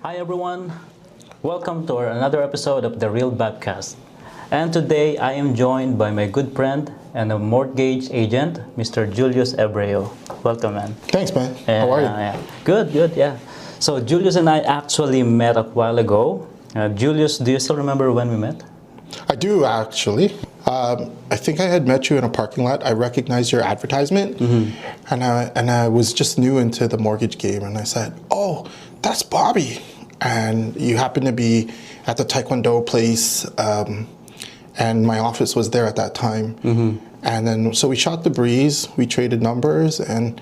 Hi everyone, welcome to another episode of the Real BOBCAST. And today I am joined by my good friend and a mortgage agent, Mr. Julius Ebreo. Welcome, man. Thanks, man. How are you? Good, yeah. So Julius and I actually met a while ago. Julius, do you still remember when we met? I do, actually. I think I had met you in a parking lot. I recognized your advertisement, and I was just new into the mortgage game, and I said, "Oh, that's Bobby." And you happened to be at the Taekwondo place, and my office was there at that time. And then, so we shot the breeze, we traded numbers, and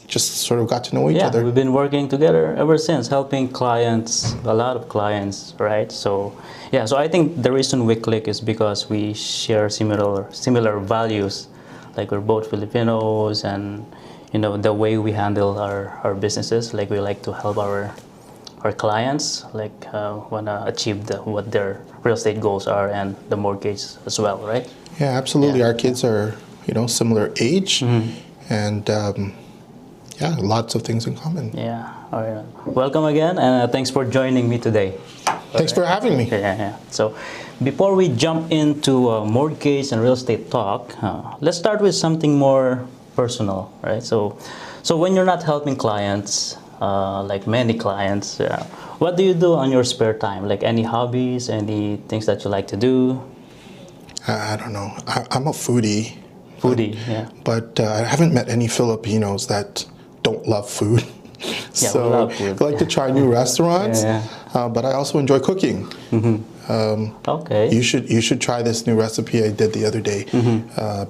just sort of got to know each other. Yeah, we've been working together ever since, helping clients, a lot of clients, right? So, yeah, so I think the reason we click is because we share similar values. Like we're both Filipinos, and the way we handle our businesses, like we like to help our clients, like want to achieve what their real estate goals are and the mortgage as well, right? Yeah, absolutely. Our kids are, similar age, and yeah, lots of things in common. Yeah. All right. Welcome again, and thanks for joining me today. Thanks for having me. Yeah. So, before we jump into mortgage and real estate talk, let's start with something more personal, right? So when you're not helping clients, like many clients, what do you do on your spare time? Like any hobbies, any things that you like to do? I don't know. I'm a foodie. But I haven't met any Filipinos that don't love food. Yeah, we love food. I like to try new restaurants, but I also enjoy cooking. Okay. You should try this new recipe I did the other day.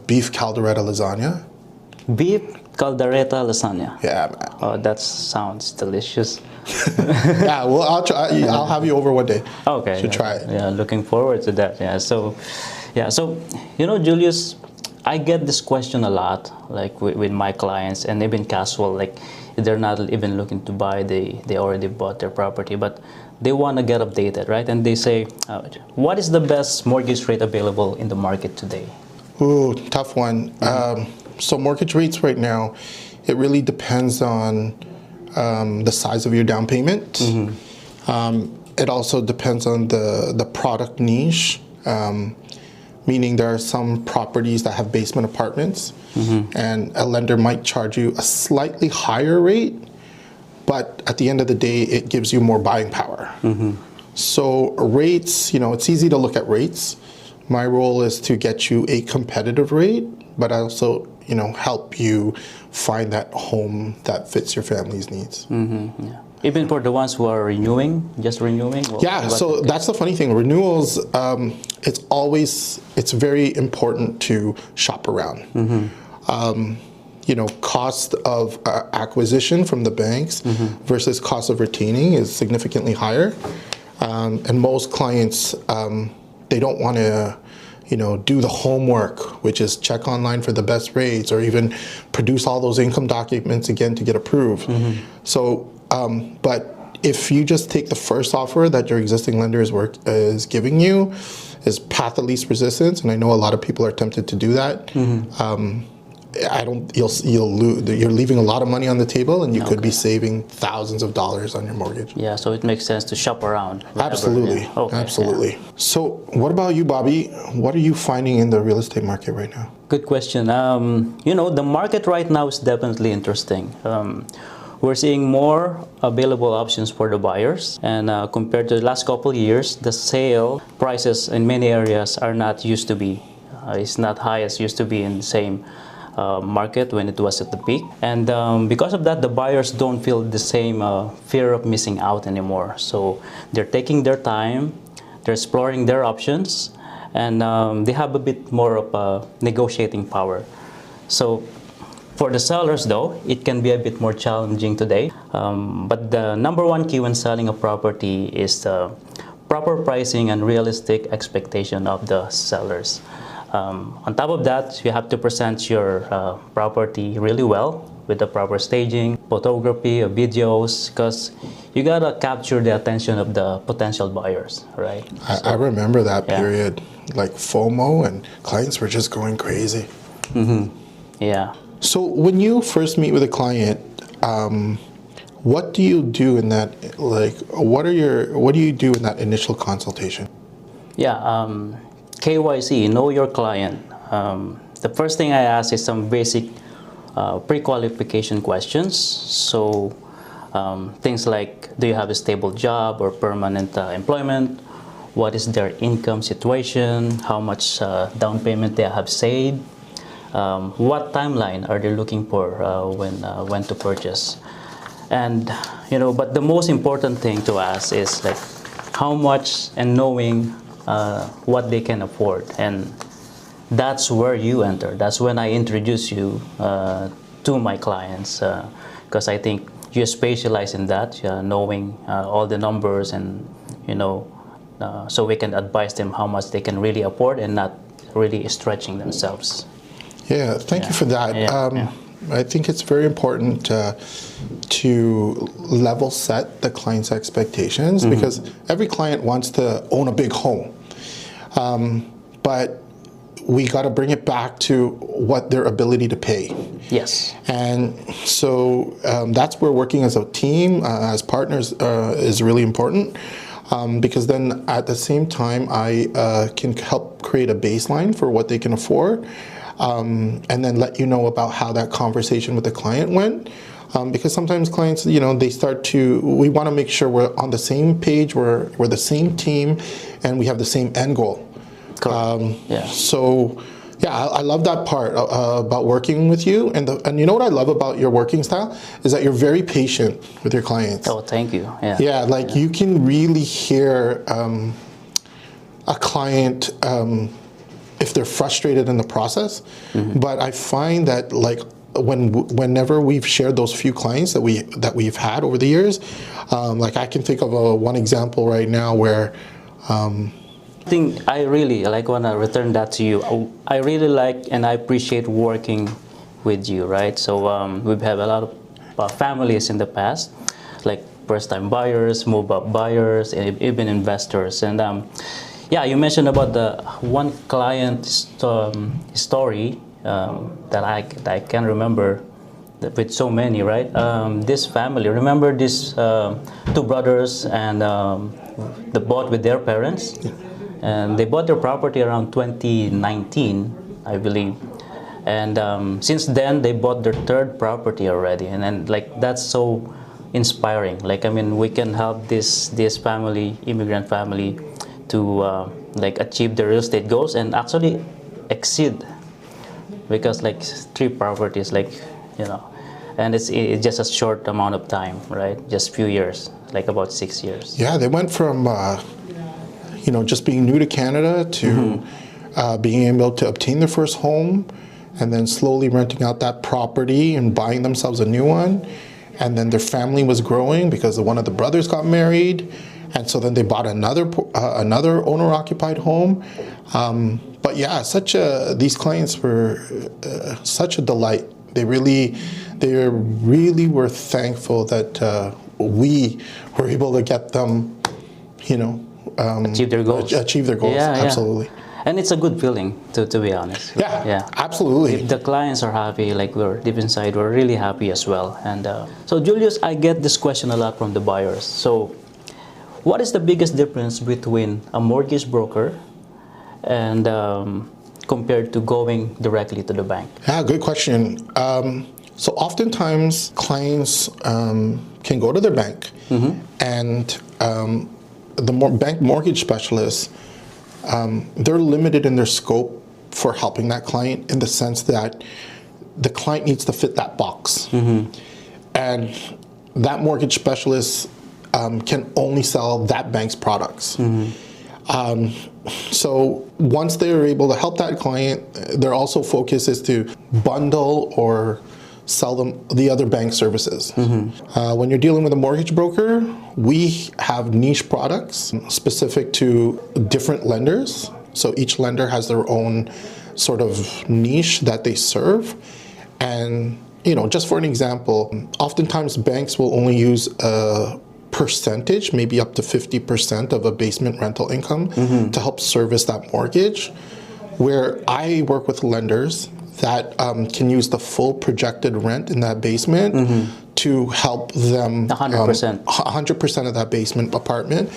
Beef caldereta lasagna. Beef caldereta lasagna. Yeah, man. Oh, that sounds delicious. Yeah, well, I'll try. I'll have you over one day. Okay. You should try it. Yeah, looking forward to that. So Julius, I get this question a lot, like with my clients, and even casual, like they're not even looking to buy, they already bought their property, but they want to get updated, right? And they say, what is the best mortgage rate available in the market today? Ooh, tough one. So mortgage rates right now, it really depends on the size of your down payment. It also depends on the product niche. Meaning there are some properties that have basement apartments, and a lender might charge you a slightly higher rate, but at the end of the day, it gives you more buying power. So rates, it's easy to look at rates. My role is to get you a competitive rate, but also, help you find that home that fits your family's needs. Yeah. Even for the ones who are just renewing? Yeah, so that's the funny thing. Renewals, it's very important to shop around. Cost of acquisition from the banks versus cost of retaining is significantly higher. And most clients, they don't want to do the homework, which is check online for the best rates or even produce all those income documents again to get approved. So, but if you just take the first offer that your existing lender is giving you, is path of least resistance, and I know a lot of people are tempted to do that. You're leaving a lot of money on the table, and you could be saving thousands of dollars on your mortgage. Yeah, so it makes sense to shop around. Absolutely, absolutely. So, what about you, Bobby? What are you finding in the real estate market right now? Good question. The market right now is definitely interesting. We're seeing more available options for the buyers, and compared to the last couple of years, the sale prices in many areas are not used to be. It's not high as used to be in the same market when it was at the peak, and because of that, the buyers don't feel the same fear of missing out anymore. So they're taking their time, they're exploring their options, and they have a bit more of negotiating power. So for the sellers, though, it can be a bit more challenging today. But the number one key when selling a property is the proper pricing and realistic expectation of the sellers. On top of that, you have to present your property really well with the proper staging, photography, videos, because you gotta capture the attention of the potential buyers, right? I remember that period, like FOMO, and clients were just going crazy. Yeah. So when you first meet with a client, What do you do in that, like, what do you do in that initial consultation? Yeah, KYC, know your client. The first thing I ask is some basic pre-qualification questions. So things like, do you have a stable job or permanent employment? What is their income situation? How much down payment they have saved? What timeline are they looking for when to purchase? And but the most important thing to ask is like how much, and knowing what they can afford. And that's where you enter. That's when I introduce you to my clients, because I think you specialize in that, knowing all the numbers, and so we can advise them how much they can really afford and not really stretching themselves. Yeah, thank you for that. I think it's very important to level set the client's expectations, because every client wants to own a big home. But we got to bring it back to what their ability to pay. Yes. And so that's where working as a team, as partners, is really important. Because then at the same time, I can help create a baseline for what they can afford. And then let you know about how that conversation with the client went. Because sometimes clients, they start to, we want to make sure we're on the same page, we're the same team, and we have the same end goal. So, I love that part about working with you. And you know what I love about your working style is that you're very patient with your clients. Oh, thank you. You can really hear a client if they're frustrated in the process. But I find that whenever we've shared those few clients that we've had over the years, I can think of one example right now where I think I really want to return that to you. I really like and I appreciate working with you, right? So we've had a lot of families in the past, like first-time buyers, move-up buyers, and even investors. And you mentioned about the one client story that I can remember with so many, right? This family, remember these two brothers, and they bought with their parents, and they bought their property around 2019, I believe. And since then, they bought their third property already, and then that's so inspiring. We can help this family, immigrant family, to achieve their real estate goals and actually exceed, because 3 properties, and it's just a short amount of time, right? Just few years, about 6 years. Yeah, they went from just being new to Canada to being able to obtain their first home, and then slowly renting out that property and buying themselves a new one. And then their family was growing because one of the brothers got married, and so then they bought another owner-occupied home. But yeah, these clients were such a delight. They really were thankful that we were able to get them, achieve their goals. Absolutely. And it's a good feeling, to be honest. Yeah, absolutely. If the clients are happy, we're deep inside, we're really happy as well. And so, Julius, I get this question a lot from the buyers. So, what is the biggest difference between a mortgage broker and compared to going directly to the bank? Yeah, good question. So oftentimes clients can go to their bank, and the bank mortgage specialists, they're limited in their scope for helping that client, in the sense that the client needs to fit that box. And that mortgage specialist can only sell that bank's products. So once they're able to help that client, their also focus is to bundle or sell them the other bank services. When you're dealing with a mortgage broker, we have niche products specific to different lenders. So each lender has their own sort of niche that they serve. And, just for an example, oftentimes banks will only use a percentage, maybe up to 50% of a basement rental income to help service that mortgage, where I work with lenders that can use the full projected rent in that basement to help them 100%. 100% of that basement apartment,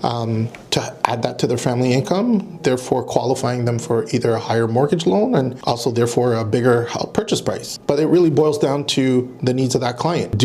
to add that to their family income, therefore qualifying them for either a higher mortgage loan and also therefore a bigger purchase price. But it really boils down to the needs of that client.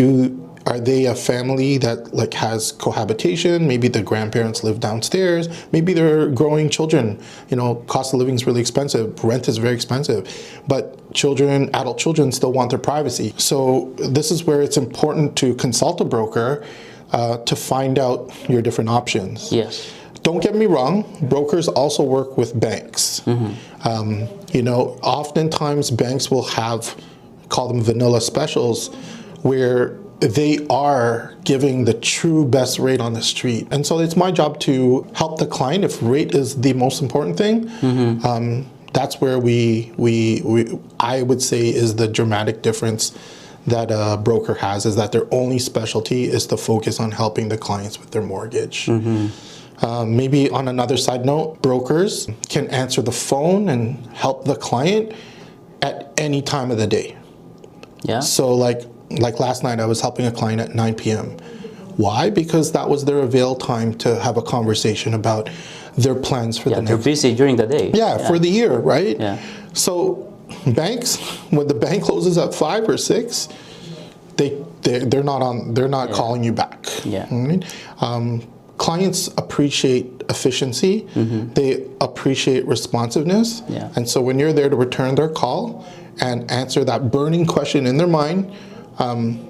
Are they a family that like has cohabitation? Maybe the grandparents live downstairs. Maybe they're growing children. You know, cost of living is really expensive. Rent is very expensive. But adult children still want their privacy. So this is where it's important to consult a broker to find out your different options. Yes. Don't get me wrong, brokers also work with banks. You know, oftentimes banks will call them vanilla specials, where they are giving the true best rate on the street. And so it's my job to help the client. If rate is the most important thing, that's where I would say is the dramatic difference that a broker has, is that their only specialty is to focus on helping the clients with their mortgage. Maybe on another side note, brokers can answer the phone and help the client at any time of the day. Yeah. So like last night, I was helping a client at 9 p.m. Why? Because that was their avail time to have a conversation about their plans for the next. They're busy during the day. Yeah, for the year, right? Yeah. So banks, when the bank closes at 5 or 6, they're not calling you back. Yeah. Right? Clients appreciate efficiency. They appreciate responsiveness. Yeah. And so when you're there to return their call and answer that burning question in their mind,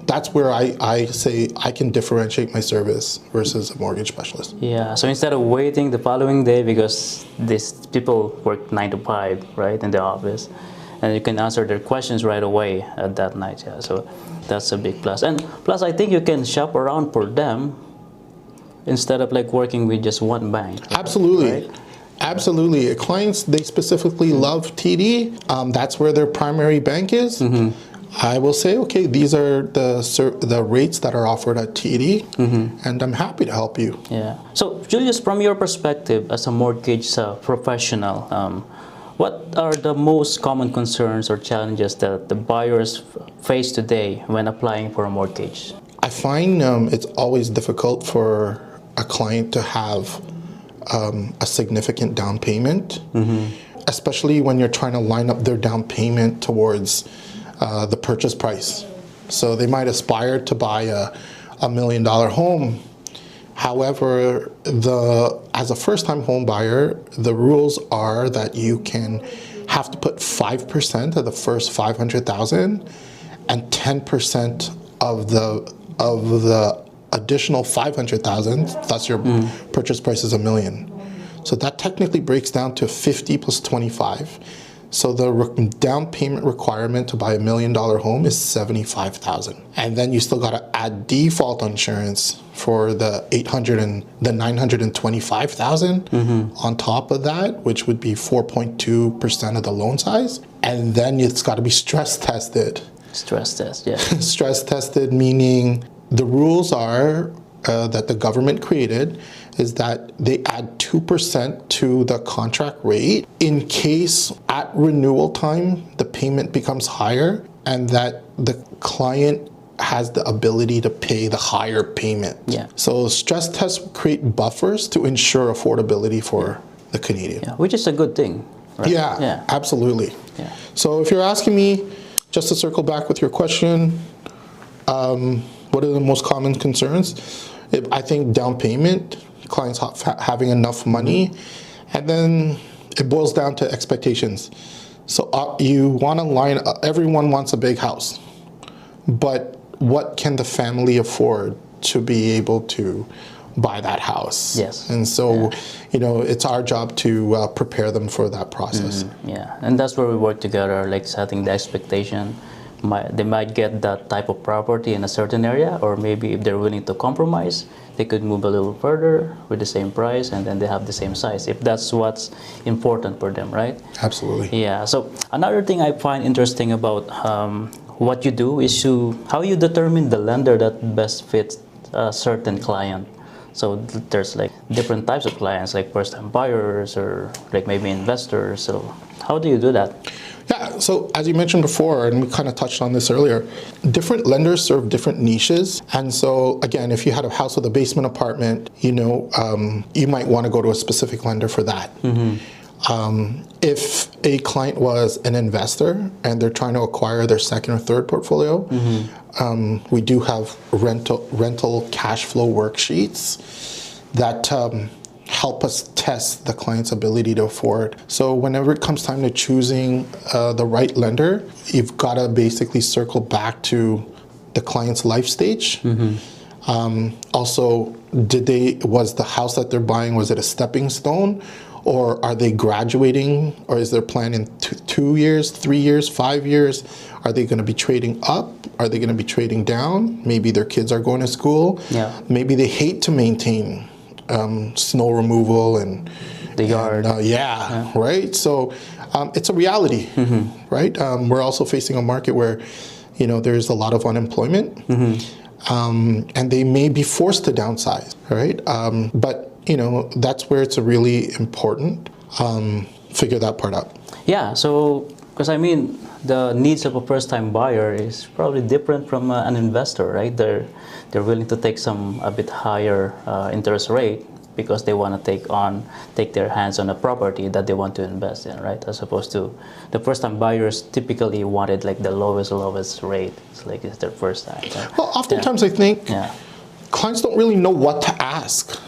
that's where I say I can differentiate my service versus a mortgage specialist. Yeah, so instead of waiting the following day, because these people work 9 to 5, right, in the office, and you can answer their questions right away at that night. Yeah, so that's a big plus. And plus, I think you can shop around for them instead of like working with just one bank. Absolutely. Right? Absolutely. Clients, they specifically love TD. That's where their primary bank is. I will say, okay, these are the rates that are offered at TD, and I'm happy to help you. Yeah. So, Julius, from your perspective as a mortgage professional, what are the most common concerns or challenges that the buyers face today when applying for a mortgage? I find it's always difficult for a client to have a significant down payment, especially when you're trying to line up their down payment towards the purchase price. So they might aspire to buy a $1 million home. However, as a first-time home buyer, the rules are that you have to put 5% of the first $500,000 and 10% of the additional $500,000. Thus, your purchase price is $1 million. So that technically breaks down to 50 plus 25. So the down payment requirement to buy $1 million home is $75,000, and then you still got to add default insurance for the $800 and the $925,000 on top of that, which would be 4.2% of the loan size, and then it's got to be stress tested. Stress test, yeah. Stress tested meaning the rules are that the government created is that they add 2% to the contract rate in case at renewal time the payment becomes higher and that the client has the ability to pay the higher payment. Yeah. So stress tests create buffers to ensure affordability for the Canadian. Yeah, which is a good thing. Right? Yeah, absolutely. Yeah. So if you're asking me, just to circle back with your question, what are the most common concerns? I think down payment, clients having enough money, and then it boils down to expectations. So you want to everyone wants a big house, but what can the family afford to be able to buy that house? Yes. And so, it's our job to prepare them for that process. Yeah, and that's where we work together, like setting the expectation. They might get that type of property in a certain area, or maybe if they're willing to compromise, they could move a little further with the same price, and then they have the same size, if that's what's important for them, right? Absolutely. Yeah, so another thing I find interesting about what you do is how you determine the lender that best fits a certain client. So there's like different types of clients, like first-time buyers or like maybe investors. So how do you do that? Yeah, so as you mentioned before, and we kind of touched on this earlier, different lenders serve different niches. And so again, if you had a house with a basement apartment, you might want to go to a specific lender for that. If a client was an investor and they're trying to acquire their second or third portfolio, we do have rental cash flow worksheets that help us test the client's ability to afford. So whenever it comes time to choosing the right lender, you've got to basically circle back to the client's life stage. Also, was the house that they're buying, was it a stepping stone? Or are they graduating? Or is their plan in 2 years, 3 years, 5 years? Are they going to be trading up? Are they going to be trading down? Maybe their kids are going to school. Yeah. Maybe they hate to maintain snow removal and the yard. Right? So it's a reality, right? We're also facing a market where, there's a lot of unemployment, and they may be forced to downsize, right? But that's where it's really important. Figure that part out. Yeah, so, because the needs of a first-time buyer is probably different from an investor, right? They're willing to take a bit higher interest rate because they want to take their hands on a property that they want to invest in, right? As opposed to the first-time buyers typically wanted like the lowest rate. It's like it's their first time. So, well, oftentimes I think clients don't really know what to ask.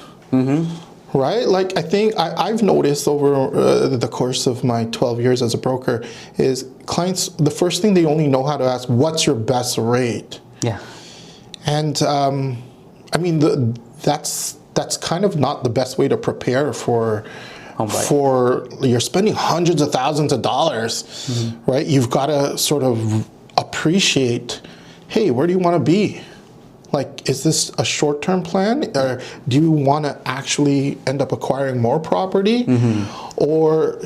Right? Like I think I've noticed over the course of my 12 years as a broker is clients, the first thing they only know how to ask, what's your best rate? Yeah. And that's kind of not the best way to prepare for you're spending hundreds of thousands of dollars, right? You've got to sort of appreciate, hey, where do you want to be? Like, is this a short-term plan, or do you want to actually end up acquiring more property? Or,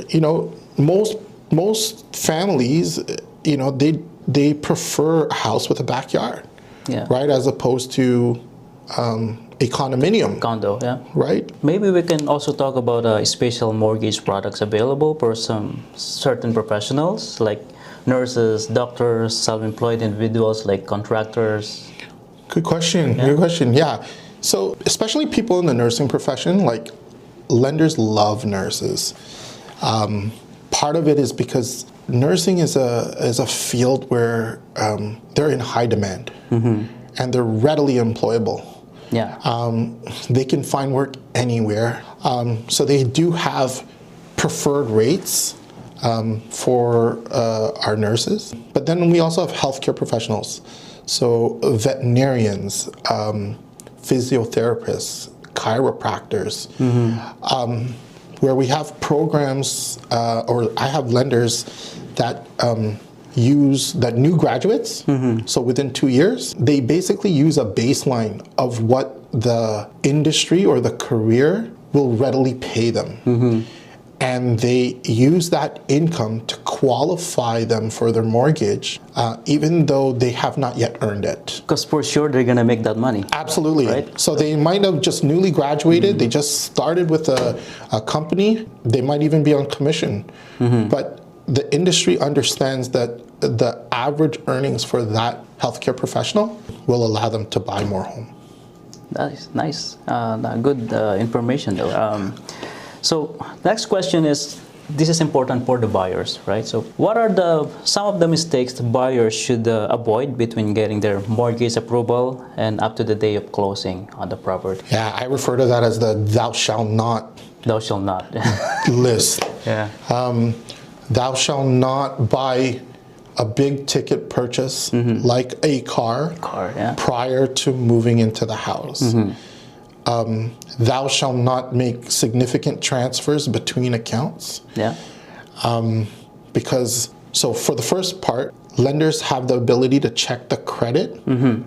most families, they prefer a house with a backyard, right, as opposed to a condominium. Condo, yeah. Right? Maybe we can also talk about special mortgage products available for some certain professionals, like nurses, doctors, self-employed individuals, like contractors. Good question. Good question. Yeah. So especially people in the nursing profession, like lenders love nurses. Part of it is because nursing is a field where they're in high demand and they're readily employable. Yeah. They can find work anywhere. So they do have preferred rates for our nurses. But then we also have healthcare professionals. So veterinarians, physiotherapists, chiropractors, where we have programs, or I have lenders that that new graduates, so within 2 years, they basically use a baseline of what the industry or the career will readily pay them. And they use that income to qualify them for their mortgage, even though they have not yet earned it. Because for sure they're going to make that money. Absolutely. Right? So they might have just newly graduated. They just started with a company. They might even be on commission. But the industry understands that the average earnings for that healthcare professional will allow them to buy more home. That is nice. Good information though. So next question is, this is important for the buyers, right? So what are some of the mistakes the buyers should avoid between getting their mortgage approval and up to the day of closing on the property? Yeah, I refer to that as the thou shall not. Thou shall not. List. Yeah. Thou shall not buy a big ticket purchase like a car prior to moving into the house. Thou shall not make significant transfers between accounts. Yeah. Because, so for the first part, lenders have the ability to check the credit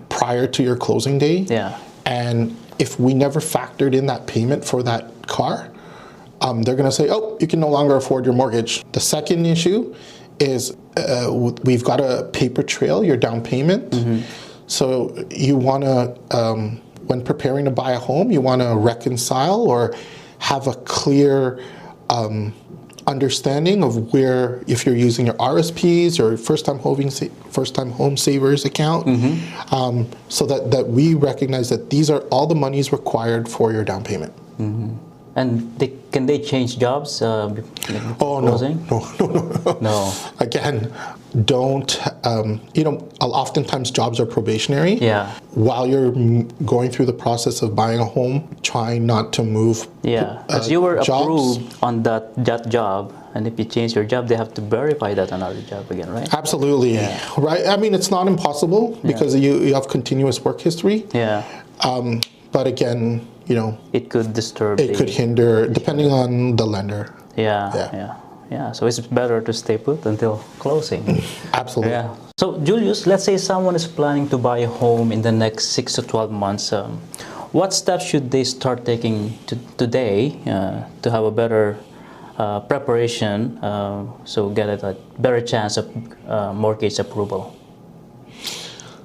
prior to your closing day. Yeah. And if we never factored in that payment for that car, they're going to say, oh, you can no longer afford your mortgage. The second issue is we've got a paper trail, your down payment. So you want to, when preparing to buy a home, you want to reconcile or have a clear understanding of where, if you're using your RSPs or first-time home savers account, so that we recognize that these are all the monies required for your down payment. And can they change jobs? Oh, no. No. Again, don't, oftentimes jobs are probationary. Yeah. While you're going through the process of buying a home, try not to move. Yeah, because you were jobs. approved on that job, and if you change your job, they have to verify that another job again, right? Absolutely. Yeah. Right? I mean, it's not impossible because you have continuous work history. Yeah. But again, it could disturb. it could hinder, depending on the lender. Yeah. So it's better to stay put until closing. Absolutely. Yeah. So Julius, let's say someone is planning to buy a home in the next 6 to 12 months. What steps should they start taking today to have a better preparation, so get a better chance of mortgage approval?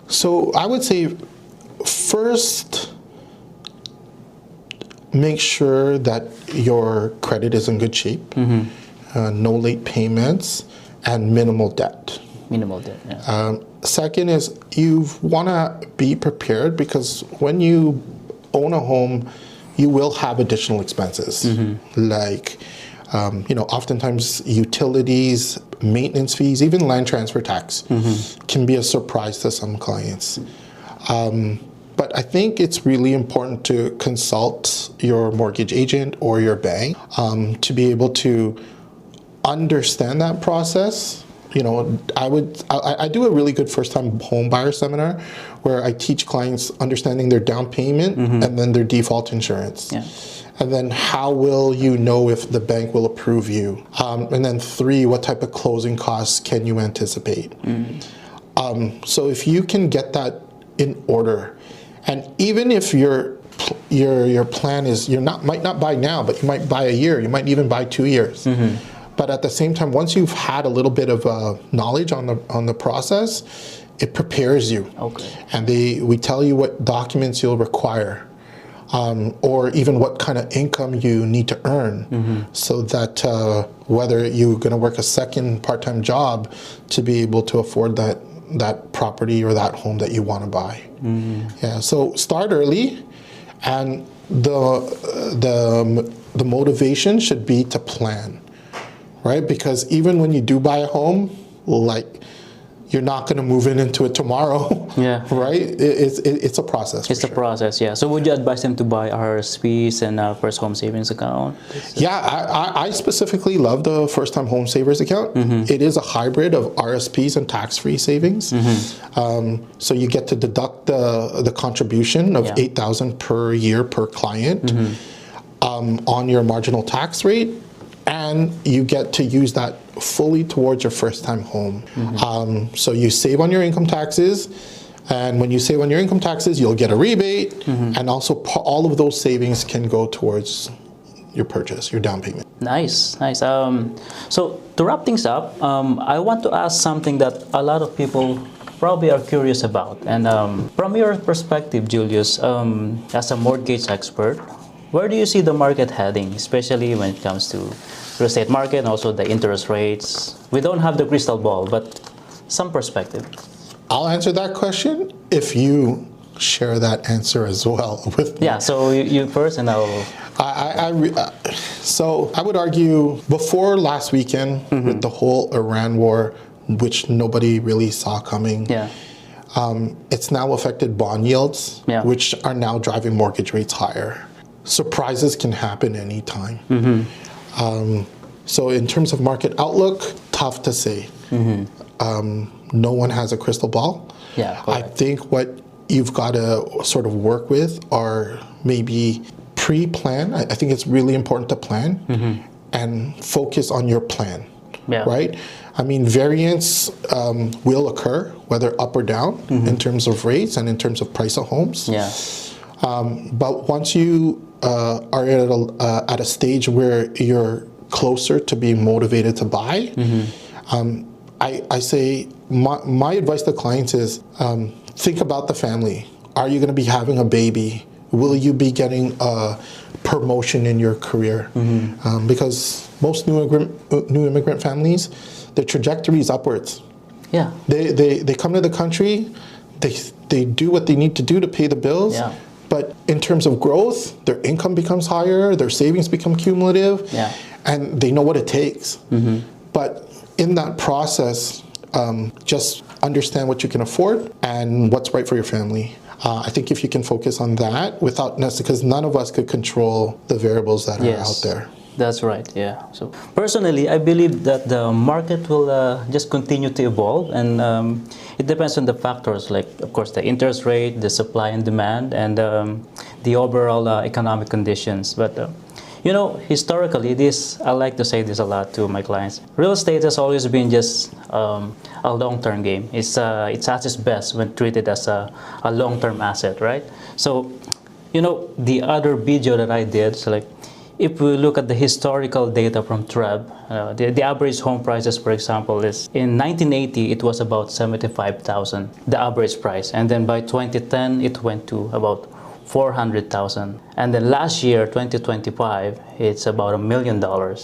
So I would say first, make sure that your credit is in good shape, no late payments, and minimal debt. Minimal debt, yeah. Second is you want to be prepared because when you own a home, you will have additional expenses like, oftentimes utilities, maintenance fees, even land transfer tax can be a surprise to some clients. But I think it's really important to consult your mortgage agent or your bank to be able to understand that process. I do a really good first-time home buyer seminar where I teach clients understanding their down payment and then their default insurance. Yeah. And then how will you know if the bank will approve you? And then 3, what type of closing costs can you anticipate? So if you can get that in order, and even if your plan is might not buy now, but you might buy a year, you might even buy 2 years. But at the same time, once you've had a little bit of knowledge on the process, it prepares you. Okay. And we tell you what documents you'll require, or even what kind of income you need to earn, so that whether you're going to work a second part-time job to be able to afford that property or that home that you want to buy. Yeah. So start early, and the motivation should be to plan. Right? Because even when you do buy a home, you're not going to move into it tomorrow. Yeah. Right? It's a process. It's a process, yeah. So would you advise them to buy RSPs and first home savings account? Yeah, I specifically love the first time home savers account. It is a hybrid of RSPs and tax-free savings. So you get to deduct the contribution of $8,000 per year per client on your marginal tax rate. And you get to use that fully towards your first-time home. So you save on your income taxes, and when you save on your income taxes, you'll get a rebate, and also all of those savings can go towards your purchase, your down payment. Nice. So to wrap things up, I want to ask something that a lot of people probably are curious about. And from your perspective, Julius, as a mortgage expert, where do you see the market heading, especially when it comes to real estate market and also the interest rates? We don't have the crystal ball, but some perspective. I'll answer that question if you share that answer as well with me. Yeah, so you first and I'll... So I would argue before last weekend with the whole Iran war, which nobody really saw coming, it's now affected bond yields, which are now driving mortgage rates higher. Surprises can happen anytime. So in terms of market outlook, tough to say. No one has a crystal ball. I think what you've got to sort of work with are maybe pre-plan. I think it's really important to plan and focus on your plan, right? I mean, variance will occur, whether up or down, in terms of rates and in terms of price of homes. But once you are at a stage where you're closer to being motivated to buy, I say my advice to clients is think about the family. Are you going to be having a baby will you be getting a promotion in your career? Because most new immigrant families, their trajectory is upwards. Yeah. They come to the country, they do what they need to do to pay the bills. Yeah. But in terms of growth, their income becomes higher, their savings become cumulative, Yeah. and they know what it takes. But in that process, just understand what you can afford and what's right for your family. I think if you can focus on that without necessarily, because none of us could control the variables that are out there. That's right, yeah. So personally, I believe that the market will just continue to evolve, and it depends on the factors like, of course, the interest rate, the supply and demand, and the overall economic conditions. But you know, historically, I like to say this a lot to my clients. Real estate has always been just a long-term game. It's at its best when treated as a long-term asset, right? So, you know, the other video that I did, so like, if we look at the historical data from TREB, the average home prices, for example, is in 1980 it was about 75,000, the average price, and then by 2010 it went to about 400,000, and then last year 2025 it's about $1 million,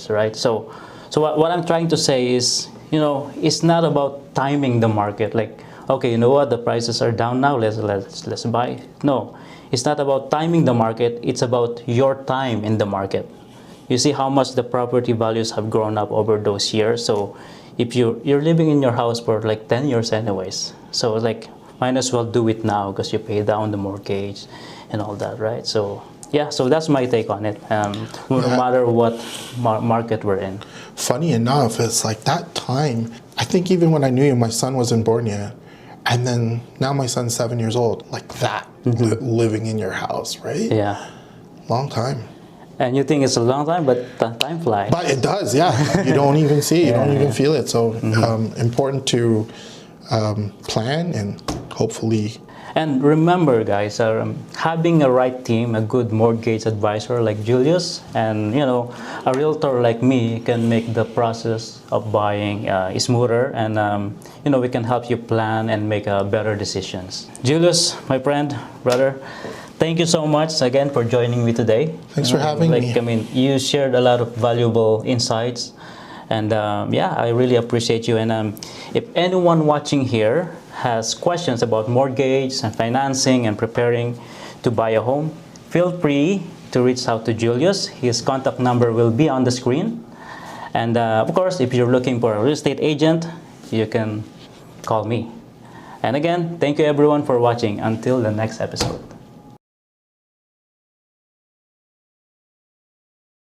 right? So what I'm trying to say is, you know, it's not about timing the market. Like, okay, you know what, the prices are down now, let's buy. No. It's not about timing the market, it's about your time in the market. You see how much the property values have grown up over those years. So if you're living in your house for like 10 years anyways, so like might as well do it now because you pay down the mortgage and all that, right? So yeah, so that's my take on it, no matter what market we're in. Funny enough, it's like that time, I think even when I knew you, my son wasn't born yet. And then now my son's 7 years old, like that, living in your house, right? Yeah. Long time. And you think it's a long time, but time flies. But it does, yeah. You don't even see it, you don't even feel it. So important to plan and hopefully. And remember, guys, having a right team, a good mortgage advisor like Julius, and you know, a realtor like me can make the process of buying smoother, and you know, we can help you plan and make better decisions. Julius, my friend, brother, thank you so much again for joining me today. Thanks for having me. I mean, you shared a lot of valuable insights, and yeah, I really appreciate you. And if anyone watching here has questions about mortgage and financing and preparing to buy a home, feel free to reach out to Julius. His contact number will be on the screen. And of course, if you're looking for a real estate agent, you can call me. And again, thank you everyone for watching. Until the next episode.